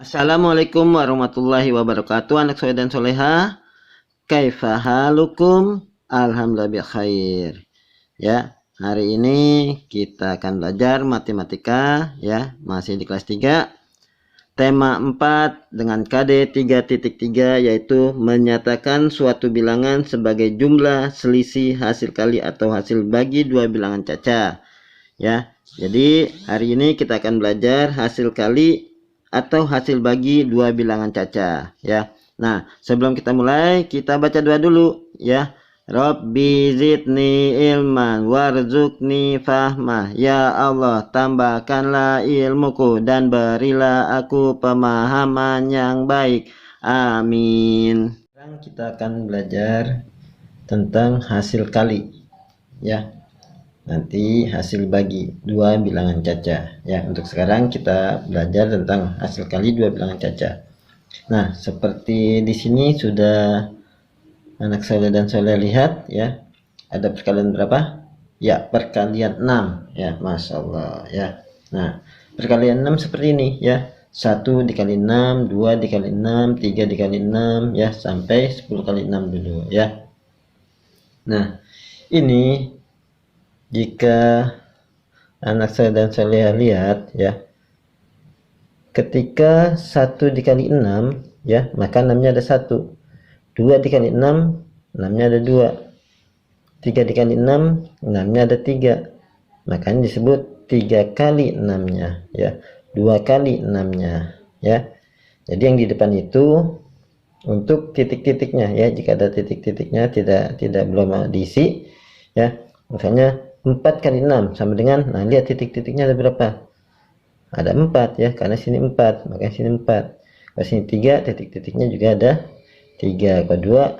Assalamualaikum warahmatullahi wabarakatuh. Anak soleh dan soleha, kaifa halukum? Alhamdulillah bi khair. Ya, hari ini kita akan belajar matematika ya, masih di kelas 3. Tema 4 dengan KD 3.3 yaitu menyatakan suatu bilangan sebagai jumlah selisih hasil kali atau hasil bagi dua bilangan caca. Ya, jadi hari ini kita akan belajar hasil kali atau hasil bagi dua bilangan caca ya. Nah, sebelum kita mulai, kita baca doa dulu ya. Rabbi zidni ilman warzuqni fahmah. Ya Allah, tambahkanlah ilmuku dan berilah aku pemahaman yang baik. Amin. Sekarang kita akan belajar tentang hasil kali ya. Nanti hasil bagi dua bilangan caca ya. Untuk sekarang kita belajar tentang hasil kali dua bilangan caca. Nah, seperti di sini sudah anak soleh dan soleh lihat ya, ada perkalian berapa ya? Perkalian 6 ya, Masya Allah ya. Nah, perkalian 6 seperti ini ya, 1 dikali 6, 2 dikali 6, 3 dikali 6 ya, sampai 10 kali 6 dulu ya. Nah, ini jika anak saya dan saya lihat ya, ketika 1 dikali 6 ya, maka 6 nya ada 1. 2 dikali 6, 6 nya ada 2. 3 dikali 6, 6 nya ada 3. Makanya disebut 3 kali 6 nya ya, 2 kali 6 nya ya. Jadi yang di depan itu untuk titik-titiknya ya, jika ada titik-titiknya tidak belum diisi ya, misalnya 4 kali 6 sama dengan, nah lihat titik-titiknya ada berapa? Ada 4 ya, karena sini 4, maka sini 4. Kalau sini 3, titik-titiknya juga ada 3. Kalau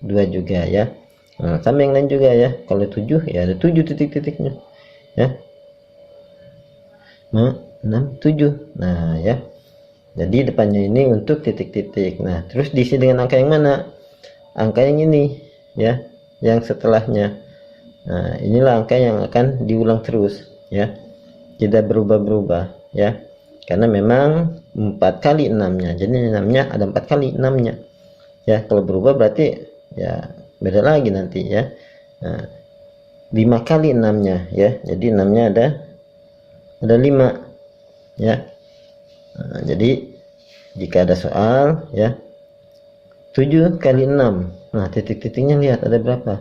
2 juga ya. Nah, sama yang lain juga ya. Kalau 7 ya ada 7 titik-titiknya ya. 6, 7. Nah ya. Jadi depannya ini untuk titik-titik. Nah, terus diisi dengan angka yang mana? Angka yang ini ya, yang setelahnya. Nah, inilah angka yang akan diulang terus ya, tidak berubah-berubah ya, karena memang 4 kali 6 nya, jadi 6 nya ada 4 kali 6 nya ya. Kalau berubah berarti ya beda lagi nanti ya. Nah, 5 kali 6 nya ya, jadi 6 nya ada 5 ya. Nah, jadi jika ada soal ya, 7 kali 6, nah titik-titiknya lihat ada berapa?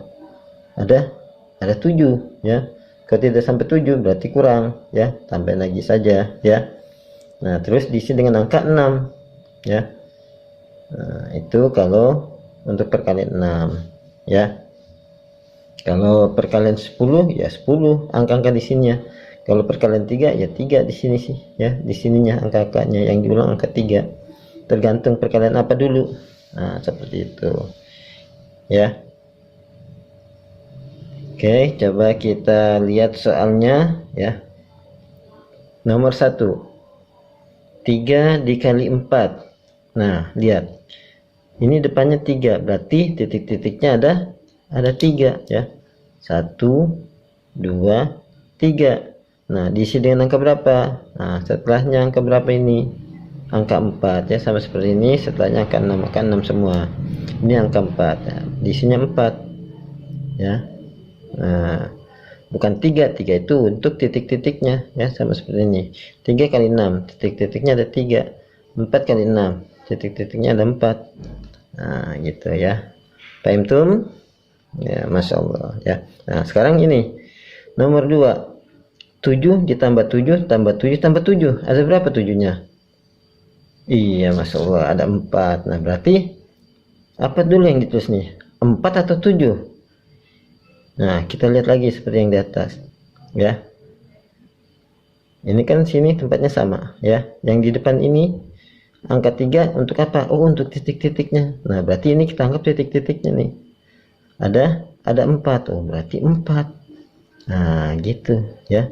Ada 7 ya. Kalau tidak sampai 7 berarti kurang ya, tambah lagi saja ya. Nah, terus diisi dengan angka 6 ya. Nah, itu kalau untuk perkalian 6 ya. Kalau perkalian 10 ya 10 angka-angka di sininya. Kalau perkalian 3 ya 3 di sini sih ya, di sininya angka-angkanya yang diulang angka 3. Tergantung perkalian apa dulu. Nah, seperti itu ya. Oke, coba kita lihat soalnya ya. Nomor 1, 3 dikali 4. Nah, lihat. Ini depannya 3, berarti titik-titiknya ada 3 ya. 1, 2, 3. Nah, diisi dengan angka berapa? Nah, setelahnya angka berapa ini? Angka 4 ya, sama seperti ini. Setelahnya angka 6, angka 6 semua. Ini angka 4 ya. Diisinya 4 ya. Nah, bukan 3 itu untuk titik-titiknya ya, sama seperti ini. 3 kali 6, titik-titiknya ada 3. 4 kali 6, titik-titiknya ada 4. Nah, gitu ya. Paham tum? Ya, Masya Allah ya. Nah, sekarang ini nomor 2, 7 ditambah 7 tambah 7 tambah 7, ada berapa 7-nya? Iya, Masya Allah, ada 4. Nah, berarti apa dulu yang ditulis nih? 4 atau 7? Nah, kita lihat lagi seperti yang di atas ya. Ini kan sini tempatnya sama ya. Yang di depan ini angka 3 untuk apa? Oh, untuk titik-titiknya. Nah, berarti ini kita anggap titik-titiknya nih. Ada 4. Oh, berarti 4. Nah, gitu ya.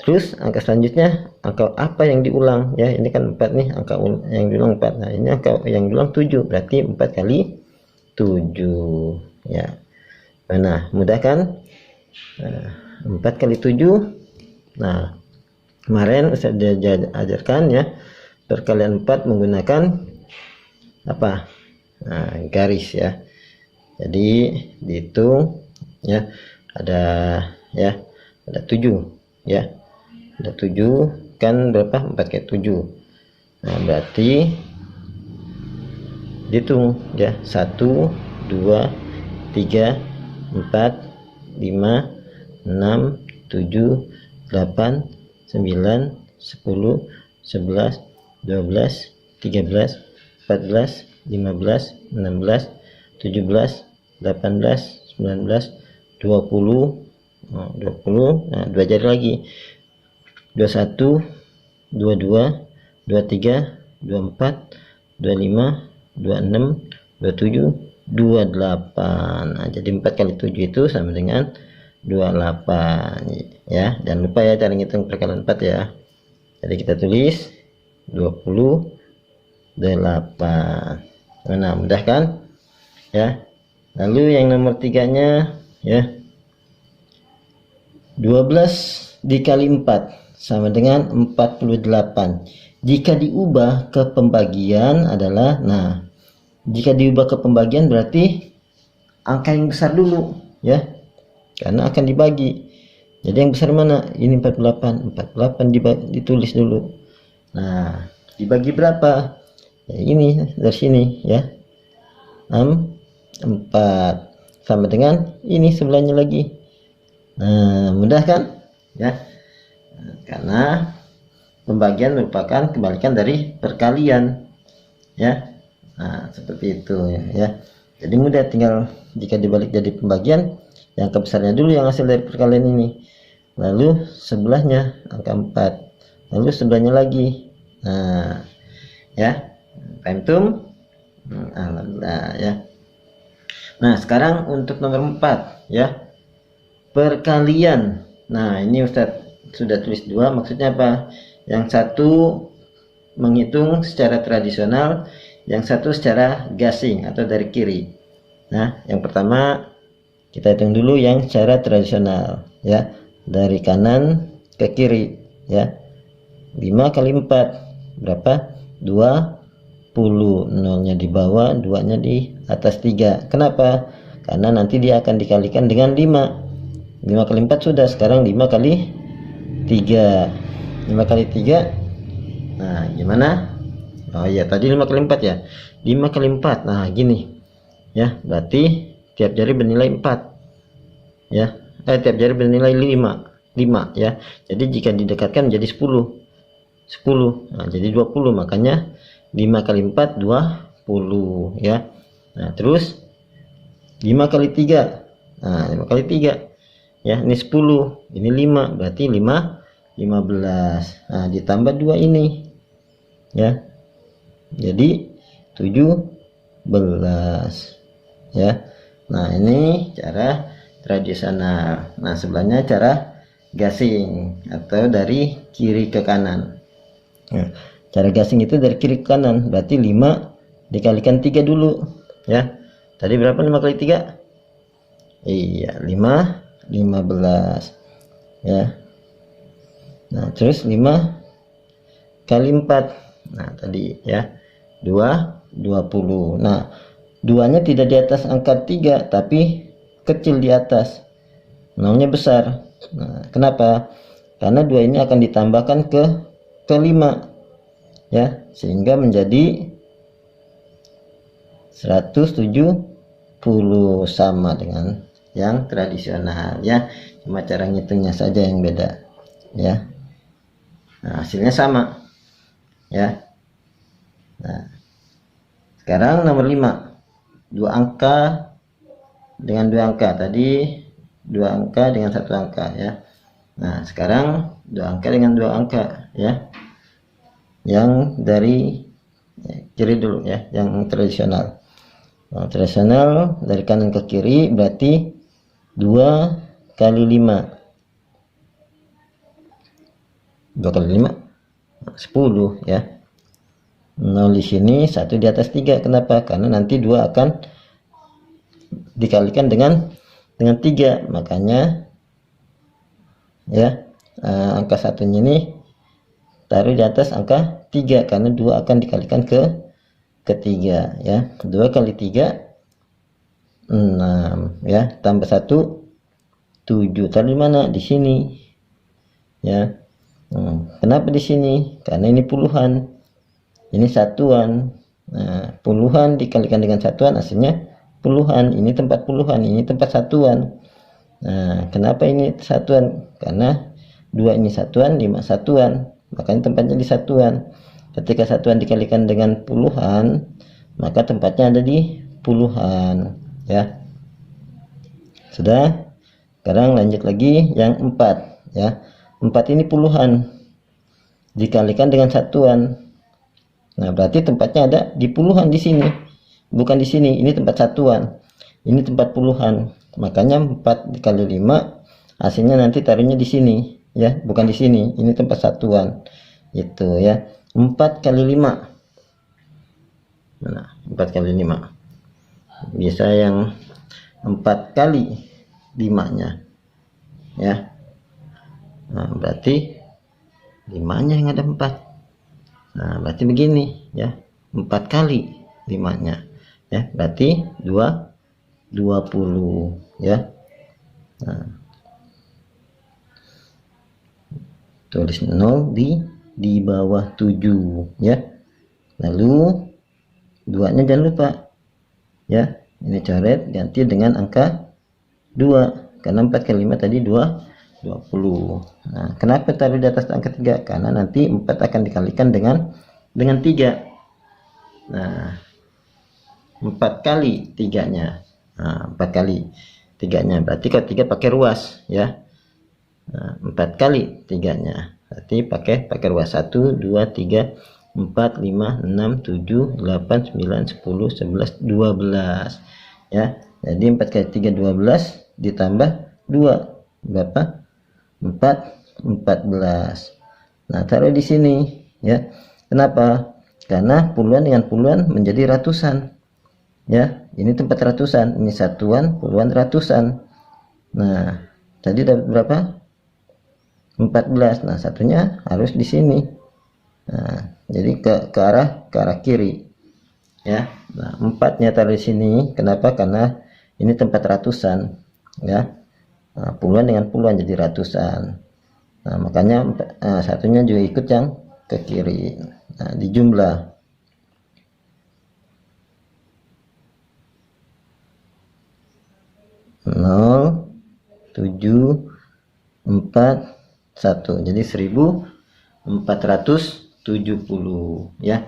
Terus angka selanjutnya, angka apa yang diulang ya? Ini kan 4 nih, angka yang diulang 4. Nah, ini angka yang diulang 7, berarti 4 kali 7 ya. Nah, mudah kan? Nah, 4 kali 7. Nah, kemarin saya ajarkan ya, perkalian 4 menggunakan apa? Nah, garis ya. Jadi dihitung ya, ada ya, ada 7 ya. Ada 7 kan berapa? 4 kali 7. Nah, berarti dihitung ya, 1 2 3 4 5 6 7 8 9 10 11 12 13 14 15 16 17 18 19 20. Nah, 20. Nah, 2 jari lagi, 21 22 23 24 25 26 27 28. Nah, jadi 4 kali 7 itu sama dengan 28 ya. Jangan lupa ya cara ngitung perkalian 4 ya. Jadi kita tulis 28. Nah, mudah kan ya. Lalu yang nomor 3-nya ya, 12 dikali 4 sama dengan 48. Jika diubah ke pembagian adalah, nah, jika diubah ke pembagian berarti angka yang besar dulu ya, karena akan dibagi. Jadi yang besar mana? Ini 48. 48 ditulis dulu. Nah, dibagi berapa? Ya, ini dari sini ya, 4 sama dengan ini sebelahnya lagi. Nah, mudah kan ya, karena pembagian merupakan kebalikan dari perkalian ya. Nah, seperti itu ya. Jadi mudah, tinggal jika dibalik jadi pembagian, yang angka besarnya dulu yang hasil dari perkalian ini, lalu sebelahnya angka 4, lalu sebelahnya lagi. Nah ya, paham? Alhamdulillah ya. Nah, sekarang untuk nomor 4 ya, perkalian. Nah, ini Ustadz sudah tulis 2, maksudnya apa? Yang satu menghitung secara tradisional, yang satu secara gasing atau dari kiri. Nah, yang pertama kita hitung dulu yang secara tradisional ya, dari kanan ke kiri ya. 5 kali 4 berapa? 20. Nolnya di bawah, 2-nya di atas 3. Kenapa? Karena nanti dia akan dikalikan dengan 5. 5 kali 4 sudah, sekarang 5 kali 3. 5 kali 3. Nah, gimana? Oh iya, tadi 5 kali 4 ya. 5 kali 4. Nah, gini. Ya, berarti tiap jari bernilai 4. Ya. Tiap jari bernilai 5 ya. Jadi jika didekatkan menjadi 10. Nah, jadi 20. Makanya 5 kali 4 20 ya. Nah, terus 5 kali 3. Nah, 5 kali 3 ya, ini 10, ini 5, berarti 15. Nah, ditambah 2 ini ya, jadi 17 ya. Nah, ini cara tradisional. Nah, sebelahnya cara gasing atau dari kiri ke kanan. Nah, cara gasing itu dari kiri ke kanan, berarti 5 dikalikan 3 dulu ya. Tadi berapa 5 kali 3? Iya, 15 ya. Nah, terus 5 kali 4. Nah, tadi ya 20. Nah, 2-nya tidak di atas angka 3 tapi kecil di atas, nolnya besar. Nah, kenapa? Karena 2 ini akan ditambahkan ke 5 ya, sehingga menjadi 170 sama dengan yang tradisional ya. Cuma cara ngitungnya saja yang beda ya. Nah, hasilnya sama ya. Nah, sekarang nomor 5, 2 angka dengan 2 angka. Tadi 2 angka dengan 1 angka ya. Nah, sekarang 2 angka dengan 2 angka ya, yang dari kiri dulu ya, yang tradisional. Nah, tradisional dari kanan ke kiri berarti 2 kali 5. 2 kali 5 10 ya. 0 di sini, 1 di atas 3. Kenapa? Karena nanti 2 akan dikalikan dengan 3. Makanya ya, angka 1-nya ini taruh di atas angka 3 karena 2 akan dikalikan ke ketiga ya. 2 kali 3 6 ya, tambah 1 7. Taruh di mana? Di sini ya. Kenapa di sini? Karena ini puluhan, ini satuan. Nah, puluhan dikalikan dengan satuan hasilnya puluhan. Ini tempat puluhan, ini tempat satuan. Nah, kenapa ini satuan? Karena 2 ini satuan, 5 satuan, makanya tempatnya di satuan. Ketika satuan dikalikan dengan puluhan, maka tempatnya ada di puluhan ya. Sudah. Sekarang lanjut lagi yang 4 ya. 4 ini puluhan dikalikan dengan satuan. Nah, berarti tempatnya ada di puluhan di sini, bukan di sini. Ini tempat satuan, ini tempat puluhan. Makanya 4 dikali 5 hasilnya nanti taruhnya di sini ya, bukan di sini. Ini tempat satuan itu ya. 4 kali 5. Nah, 4 kali 5 bisa yang 4 kali 5-nya ya. Nah, berarti 5-nya yang ada 4. Nah, berarti begini ya, 4 kali 5-nya ya, berarti 20 ya. Nah, tulis 0 di bawah 7 ya. Lalu 2-nya jangan lupa ya, ini coret ganti dengan angka 2 karena 4 kali 5 tadi 20. Nah, kenapa taruh di atas angka 3? Karena nanti 4 akan dikalikan dengan 3. Nah, 4 kali 3-nya. Nah, 4 kali 3-nya berarti kalau 3 pakai ruas ya. Nah, 4 kali 3-nya berarti pakai ruas. 1 2 3 4 5 6 7 8 9 10 11 12 ya. Jadi 4 kali 3 12 ditambah 2 berapa? 14. Nah, taruh di sini ya. Kenapa? Karena puluhan dengan puluhan menjadi ratusan ya. Ini tempat ratusan, ini satuan, puluhan, ratusan. Nah, tadi dapat berapa? 14. Nah, satunya harus di sini. Nah, jadi ke arah kiri ya. Nah, 4-nya taruh di sini. Kenapa? Karena ini tempat ratusan ya. Nah, puluhan dengan puluhan jadi ratusan. Nah, makanya satunya juga ikut yang ke kiri. Nah, dijumlah. Nol, 7, 4, 1. Jadi 1470 ya.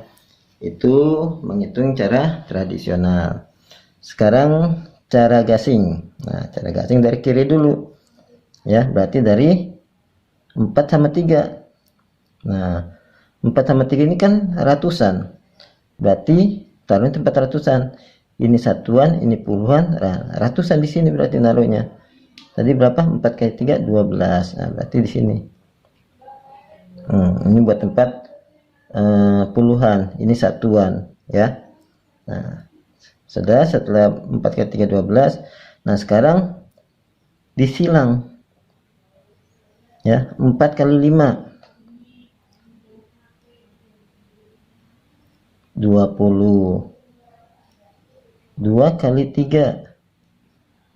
Itu menghitung cara tradisional. Sekarang cara gasing. Nah, cara gasing dari kiri dulu ya, berarti dari 4 sama 3. Nah, 4 sama 3 ini kan ratusan, berarti taruhnya tempat ratusan. Ini satuan, ini puluhan, ratusan di sini berarti naruhnya. Tadi berapa? 4 kali 3 12. Nah, berarti di sini. Ini buat tempat puluhan, ini satuan ya. Nah, setelah 4 kali 3 12. Nah, sekarang disilang ya. 4 kali 5 20. 2 kali 3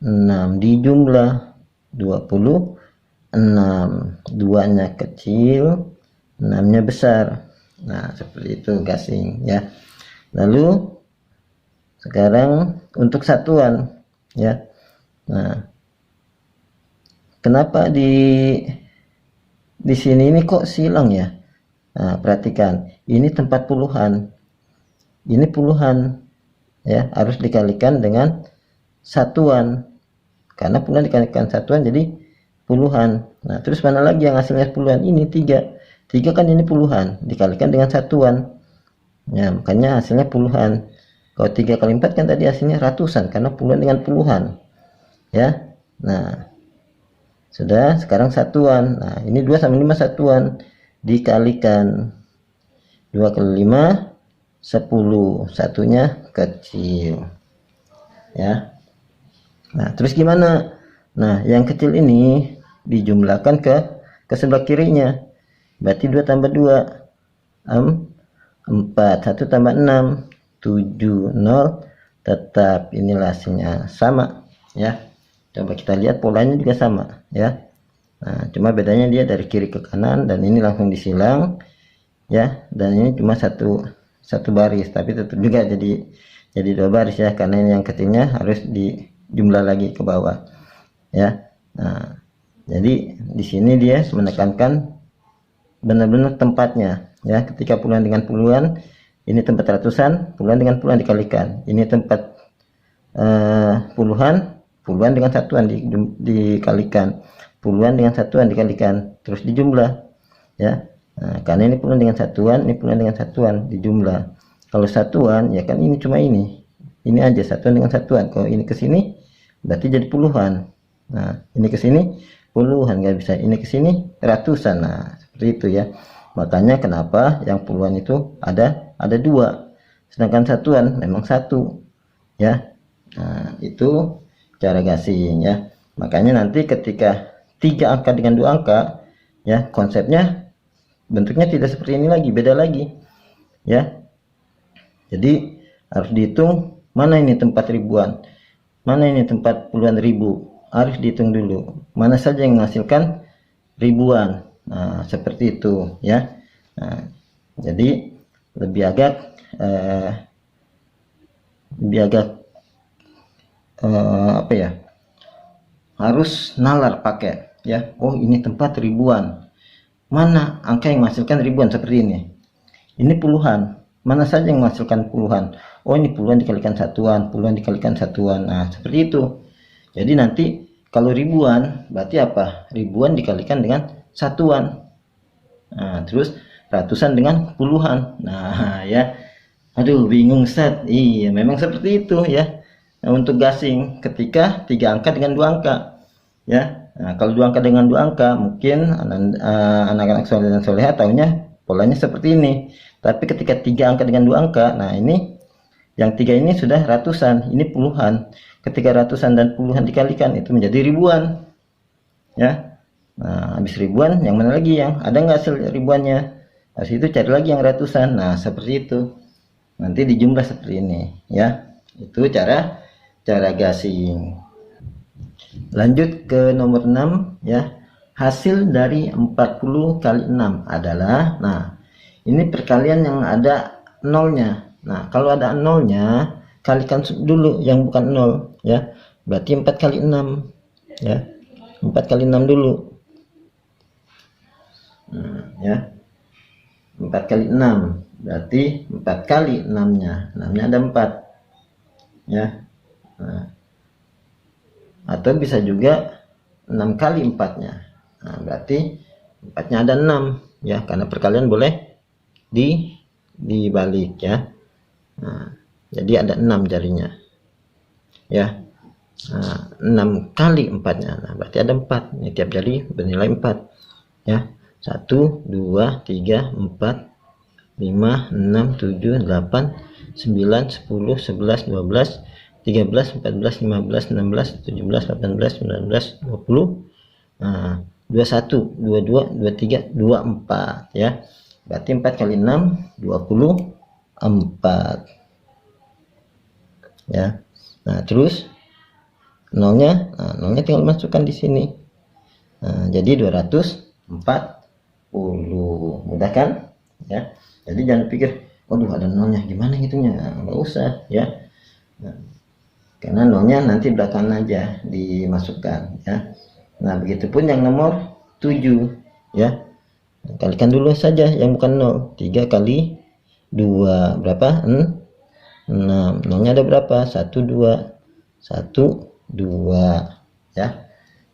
6. Dijumlah 26. 2-nya kecil, 6-nya besar. Nah, seperti itu gasing ya. Lalu sekarang untuk satuan ya. Nah, kenapa di sini ini kok silang ya? Nah, perhatikan, ini tempat puluhan, ini puluhan ya, harus dikalikan dengan satuan karena puluhan dikalikan satuan jadi puluhan. Nah, terus mana lagi yang hasilnya puluhan? Ini 3 kan ini puluhan dikalikan dengan satuan ya, makanya hasilnya puluhan. Kalau 3 kali 4 kan tadi hasilnya ratusan karena puluhan dengan puluhan ya. Nah, sudah. Sekarang satuan. Nah, ini 2 sama 5 satuan dikalikan 2 kali 5 10. Satunya kecil ya. Nah, terus gimana? Nah, yang kecil ini dijumlahkan ke sebelah kirinya, berarti 2 tambah 2 4, 1 tambah 6, 7, 0, tetap inilah hasilnya sama ya. Coba kita lihat polanya juga sama ya. Nah, cuma bedanya dia dari kiri ke kanan, dan ini langsung disilang ya, dan ini cuma satu baris, tapi tetap juga jadi dua baris ya, karena ini yang kecilnya harus dijumlah lagi ke bawah ya. Nah, jadi di sini dia menekankan benar-benar tempatnya ya. Ketika puluhan dengan puluhan, ini tempat ratusan, puluhan dengan puluhan dikalikan. Ini tempat puluhan dengan satuan dikalikan, puluhan dengan satuan dikalikan, terus dijumlah ya. Nah, karena ini puluhan dengan satuan, ini puluhan dengan satuan dijumlah. Kalau satuan ya kan ini cuma ini aja, satuan dengan satuan. Kalau ini ke sini berarti jadi puluhan. Nah, ini ke sini puluhan, nggak bisa. Ini ke sini ratusan. Nah, seperti itu ya. Makanya kenapa yang puluhan itu ada dua, sedangkan satuan memang satu ya. Nah, itu cara gasing ya. Makanya nanti ketika 3 angka dengan 2 angka ya, konsepnya bentuknya tidak seperti ini lagi, beda lagi ya. Jadi harus dihitung mana ini tempat ribuan, mana ini tempat puluhan ribu, harus dihitung dulu mana saja yang menghasilkan ribuan. Nah, seperti itu ya. Nah, jadi lebih agak apa ya, harus nalar pakai ya. Oh, ini tempat ribuan, mana angka yang menghasilkan ribuan, seperti ini puluhan, mana saja yang menghasilkan puluhan. Oh, ini puluhan dikalikan satuan, puluhan dikalikan satuan. Nah, seperti itu. Jadi nanti kalau ribuan berarti apa, ribuan dikalikan dengan satuan. Nah, terus ratusan dengan puluhan. Nah ya, aduh bingung Ustaz. Iya, memang seperti itu ya. Nah, untuk gasing ketika 3 angka dengan 2 angka ya. Nah, kalau 2 angka dengan 2 angka mungkin anak-anak soleh dan soleha tahunya polanya seperti ini. Tapi ketika 3 angka dengan 2 angka, nah ini yang 3 ini sudah ratusan, ini puluhan. Ketika ratusan dan puluhan dikalikan itu menjadi ribuan ya. Nah, habis ribuan yang mana lagi yang ada nggak hasil ribuannya, habis itu cari lagi yang ratusan. Nah, seperti itu, nanti dijumlah seperti ini ya. Itu cara gasing. Lanjut ke nomor 6 ya. Hasil dari 40 kali 6 adalah, nah ini perkalian yang ada nolnya. Nah, kalau ada nolnya kalikan dulu yang bukan nol ya. Berarti 4 kali 6 ya. 4 kali 6 dulu. Nah, ya. 4 kali 6 berarti 4 kali 6 nya ada 4 ya. Nah, atau bisa juga 6 kali 4 nya. Nah, berarti 4 nya ada 6 ya, karena perkalian boleh dibalik ya. Nah, jadi ada 6 jarinya ya. Nah, 6 kali 4 nya, nah berarti ada 4. Ini tiap jari bernilai 4 ya. 1, 2, 3, 4, 5, 6, 7, 8, 9, 10, 11, 12, 13, 14, 15, 16, 17, 18, 19, 20, nah, 21, 22, 23, 24 ya. Berarti 4 kali 6 24 ya. Nah, terus nolnya, nolnya tinggal masukkan di sini. Nah, jadi 240. Mudah kan ya. Jadi jangan pikir waduh ada nolnya gimana hitungnya, nggak usah ya. Nah, karena nolnya nanti belakangan aja dimasukkan ya. Nah, begitupun yang nomor 7 ya. Kalikan dulu saja yang bukan 0. 3 kali 2 berapa? 6. Nolnya ada berapa? 1, 2. 1, 2 ya.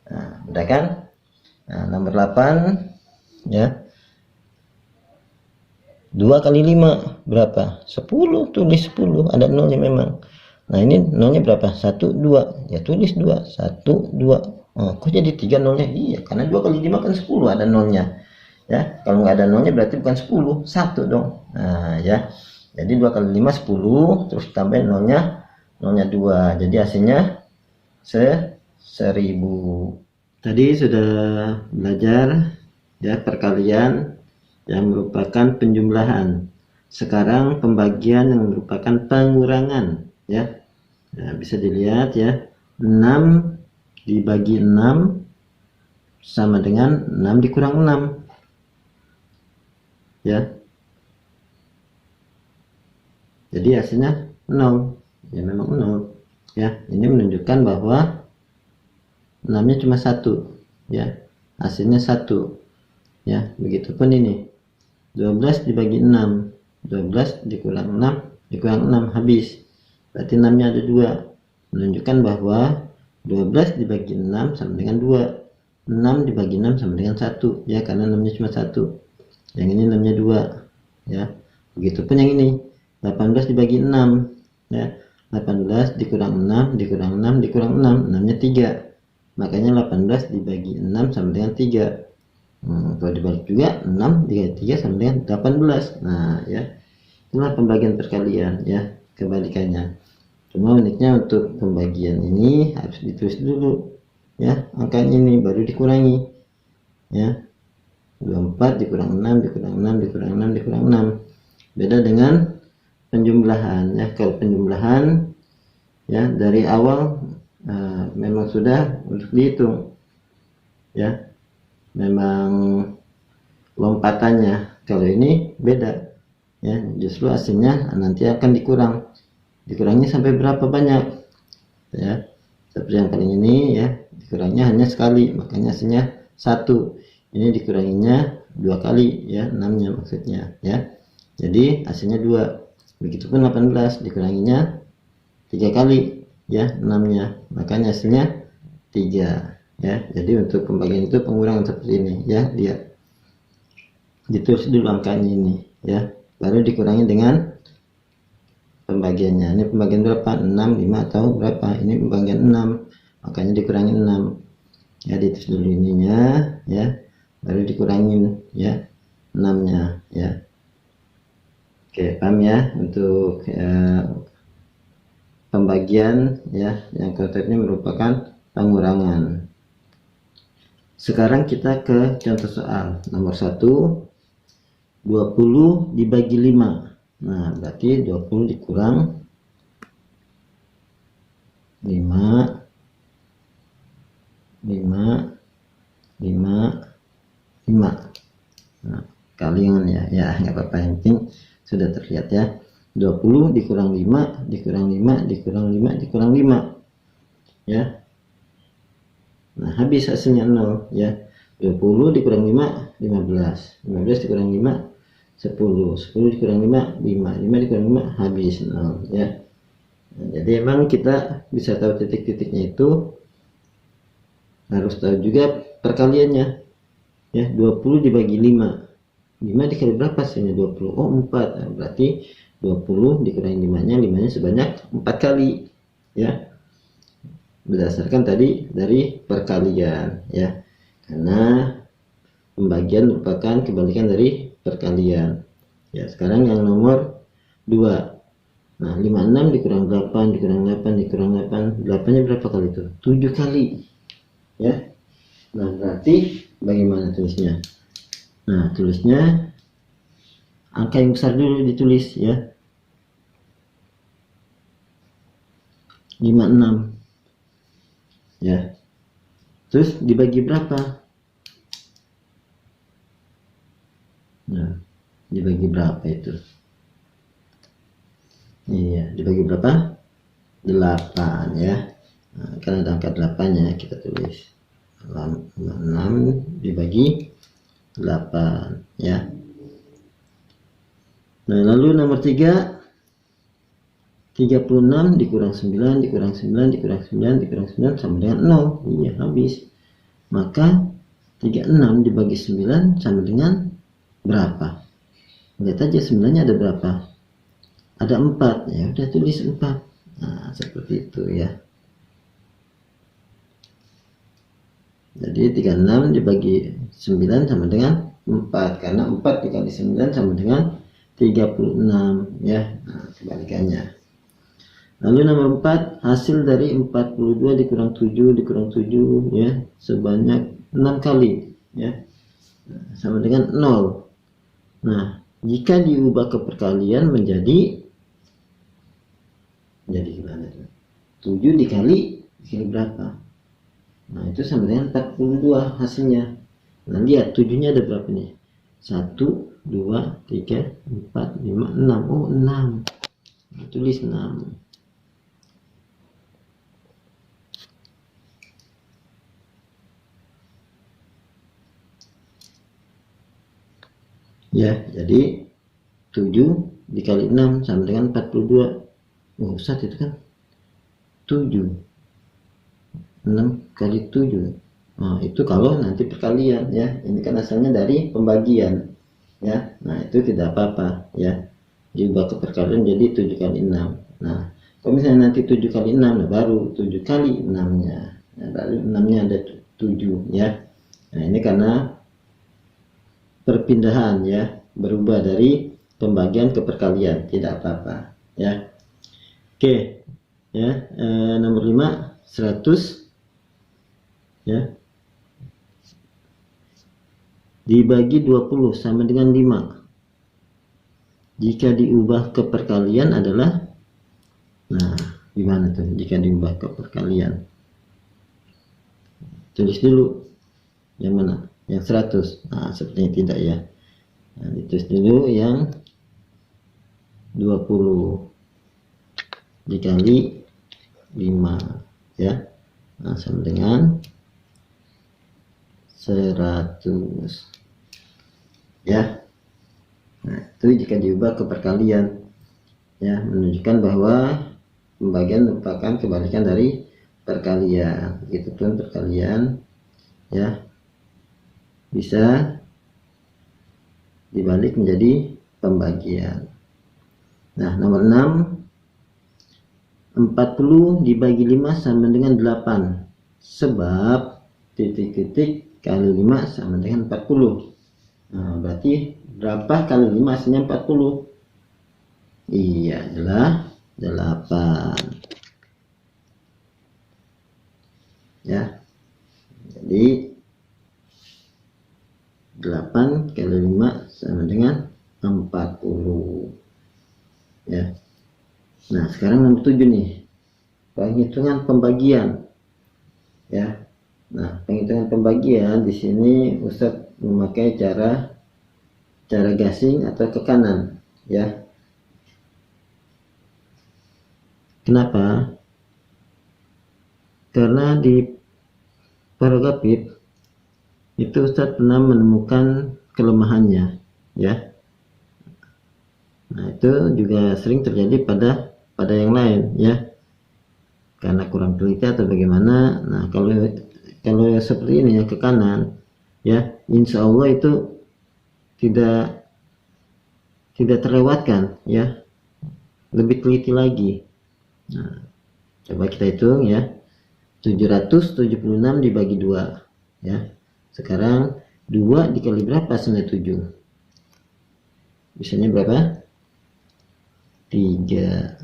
Nah, udah kan? Nah, nomor 8 ya. 2 kali 5 berapa? 10. Tulis 10, ada nolnya memang. Nah, ini nolnya berapa? 1, 2 ya, tulis 2. 1, 2. Oh, kok jadi 3 nolnya? Iya, karena 2 kali 5 kan 10, ada nolnya ya. Kalau nggak ada nolnya berarti bukan 10, 1 dong. Nah ya, jadi 2 kali 5 10, terus tambahin nolnya 2, jadi hasilnya 1000. Tadi sudah belajar ya perkalian yang merupakan penjumlahan. Sekarang pembagian yang merupakan pengurangan, ya. Nah, bisa dilihat ya, 6 dibagi 6 sama dengan 6 dikurang 6, ya. Jadi hasilnya 0, ya memang 0, ya. Ini menunjukkan bahwa 6-nya cuma 1, ya. Hasilnya 1, ya. Begitupun ini 12 dibagi 6, 12 dikurang 6 habis, berarti 6-nya ada 2, menunjukkan bahwa 12 dibagi 6 sama dengan 2, 6 dibagi 6 sama dengan 1, ya, karena 6-nya cuma 1. Yang ini 6-nya 2, ya. Begitupun yang ini 18 dibagi 6, ya. 18 dikurang 6 dikurang 6 dikurang 6, 6-nya 3, makanya 18 dibagi 6 sama dengan 3. Kalau dibalik juga 6 dikali 3 sama dengan 18. Nah, ya, itulah pembagian perkalian, ya, kebalikannya. Cuma uniknya untuk pembagian ini harus ditulis dulu, ya, angkanya ini baru dikurangi, ya. 24 dikurang 6 dikurang 6 dikurang 6 dikurang 6. Beda dengan penjumlahan, ya. Kalau penjumlahan, ya, dari awal memang sudah untuk dihitung, ya, memang lompatannya. Kalau ini beda, ya, justru hasilnya nanti akan dikurangnya sampai berapa banyak, ya. Seperti yang paling ini, ya, dikurangnya hanya sekali, makanya hasilnya 1. Ini dikuranginya 2 kali, ya, 6-nya maksudnya, ya. Jadi hasilnya 2. Begitupun 18 dikuranginya 3 kali, ya, 6-nya, makanya hasilnya 3, ya. Jadi untuk pembagian itu pengurangan seperti ini, ya, lihat, ditulis dulu angkanya ini, ya, baru dikurangi dengan pembagiannya. Ini pembagian berapa? 6, 5 atau berapa? Ini pembagian 6, makanya dikurangi 6, ya. Ditulis dulu ininya, ya, baru dikurangin, ya, 6-nya, ya. Oke, paham ya untuk pembagian, ya, yang konsepnya merupakan pengurangan. Sekarang kita ke contoh soal nomor 1, 20 dibagi 5. Nah, berarti 20 dikurang 5, 5, 5, 5. Nah, kalian, ya, nggak apa-apa, yang penting sudah terlihat, ya. 20 dikurang 5 dikurang 5 dikurang 5 dikurang 5, ya. Nah, habis hasilnya 0, ya. 20 dikurang 5 15, 15 dikurang 5 10, 10 dikurang 5 5, 5 dikurang 5 habis 0, ya. Nah, jadi emang kita bisa tahu titik-titiknya itu, harus tahu juga perkaliannya, ya. 20 dibagi 5 dikali berapa hasilnya? 20. Oh, 4. Nah, berarti 20 dikurangi 5-nya sebanyak 4 kali, ya. Berdasarkan tadi dari perkalian, ya. Karena pembagian merupakan kebalikan dari perkalian. Ya, sekarang yang nomor 2. Nah, 56 dikurang 8 dikurang 8 dikurang 8. 8-nya berapa kali itu? 7 kali, ya. Nah, berarti bagaimana tulisnya? Nah, tulisnya angka yang besar dulu ditulis, ya. 56, ya. Terus dibagi berapa? Nah, dibagi berapa itu? Iya, dibagi berapa? 8, ya. Nah, kan ada angka 8-nya, kita tulis 6 dibagi 8, ya. Nah, lalu nomor 3, 36 dikurang 9 dikurang 9 dikurang 9 dikurang 9 sama dengan 0. Iya, habis. Maka 36 dibagi 9 sama dengan berapa? Lihat aja 9-nya ada berapa? Ada 4, ya udah tulis 4. Nah, seperti itu, ya. Jadi 36 dibagi 9 sama dengan 4, karena 4 dikali 9 sama dengan 36, ya. Nah, kebalikannya. Lalu nomor 4, hasil dari 42 dikurang 7 dikurang 7, ya, sebanyak 6 kali, ya. Nah, sama dengan 0. Nah, Jika diubah ke perkalian menjadi gimana tuh? 7 dikali berapa? Nah, itu sama dengan 42 hasilnya. Nah, lihat 7-nya ada berapa nih? 1, 2, 3, 4, 5, 6. Oh, 6. Nah, tulis 6. Ya, jadi 7 dikali 6 sama dengan 42. Oh, Ustaz, itu kan 7. 6 kali 7. Nah, itu kalau nanti perkalian ya. Ini kan asalnya dari pembagian. Ya. Nah, itu tidak apa-apa ya. Diubah ke perkalian jadi 7 kali 6. Nah, kalau misalnya nanti 7 kali 6, nah baru 7 kali 6-nya. Nah, baru 6-nya ada 7 ya. Nah, ini karena perpindahan ya, berubah dari pembagian ke perkalian, tidak apa-apa ya. Oke ya, nomor 5, 100 ya dibagi 20 sama dengan 5. Jika diubah ke perkalian adalah, nah gimana tuh jika diubah ke perkalian? Tulis dulu yang mana, yang 100. Nah, sepertinya tidak ya. Nah, ditulis dulu yang 20 dikali 5 ya. Nah, sama dengan 100 ya. Nah, itu jika diubah ke perkalian ya, menunjukkan bahwa pembagian merupakan kebalikan dari perkalian. Itu pun perkalian ya bisa dibalik menjadi pembagian. Nah, nomor 6, 40 dibagi 5 sama dengan 8. Sebab titik-titik kali 5 sama dengan 40. Nah, berarti berapa kali 5 hasilnya 40? Iya, adalah 8. Ya. Jadi 8 kali 5 sama dengan 40. Ya. Nah, sekarang nomor 7 nih. Penghitungan pembagian. Ya. Nah, penghitungan pembagian di sini Ustadz memakai cara gasing atau ke kanan, ya. Kenapa? Karena di Paragapit itu Ustadz pernah menemukan kelemahannya, ya. Nah, itu juga sering terjadi pada yang lain, ya. Karena kurang teliti atau bagaimana. Nah, kalau seperti ini ya, ke kanan, ya, insya Allah itu tidak terlewatkan, ya. Lebih teliti lagi. Nah, coba kita hitung ya. 776 dibagi 2, ya. Sekarang 2 dikali berapa hasilnya 7? Bisanya berapa? 3.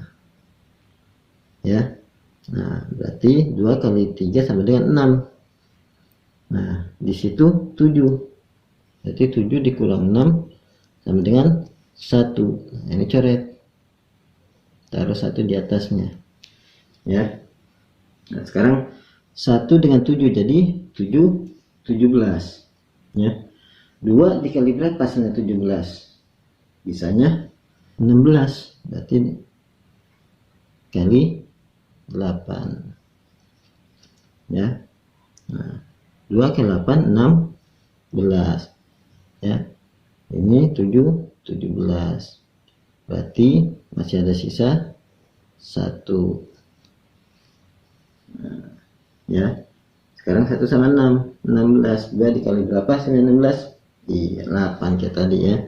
Ya. Nah, berarti 2 kali 3 sama dengan 6. Nah, di situ 7. Berarti 7 dikurang 6 sama dengan 1. Nah, ini coret. Taruh 1 di atasnya. Ya. Nah, sekarang 1 dengan 7 jadi 17. Ya. 2 dikali berapa hasilnya 17? Bisanya 16. Berarti kali 8. Ya. Nah, 2 kali 8 16. Ya. Ini 7 17. Berarti masih ada sisa 1. Nah, ya. Sekarang 1 sama 6, 16. 2 dikali berapa hasilnya 16? Iya, 8 kayak tadi ya.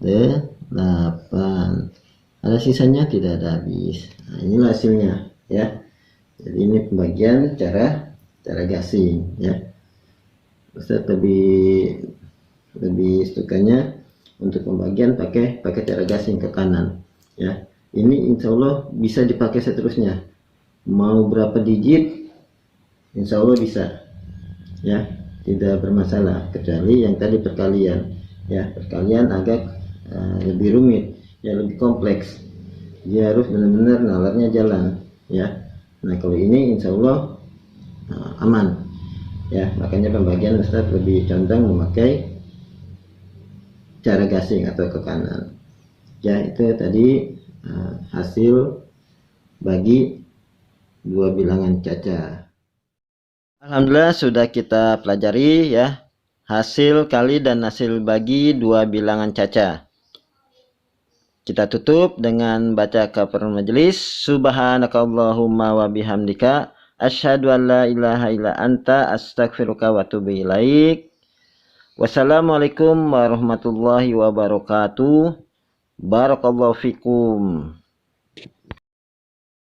8. Ada sisanya? Tidak ada habis. Nah, inilah hasilnya ya. Jadi ini pembagian cara gasing ya. Ustaz lebih sukanya untuk pembagian pakai cara gasing ke kanan ya. Ini insya Allah bisa dipakai seterusnya. Mau berapa digit insya Allah bisa ya, tidak bermasalah, kecuali yang tadi perkalian ya. Perkalian agak lebih rumit, ya lebih kompleks. Dia harus benar-benar nalarnya jalan, ya. Nah kalau ini insya Allah aman, ya. Makanya pembagian Ustadz lebih condong memakai cara gasing atau ke kanan. Ya itu tadi hasil bagi dua bilangan caca. Alhamdulillah sudah kita pelajari ya hasil kali dan hasil bagi dua bilangan caca. Kita tutup dengan baca kafaratul majelis. Subhanakallahumma wa bihamdika asyhadu an la ilaha illa anta astaghfiruka wa atubu ilaik. Wassalamualaikum warahmatullahi wabarakatuh. Barakallahu fikum.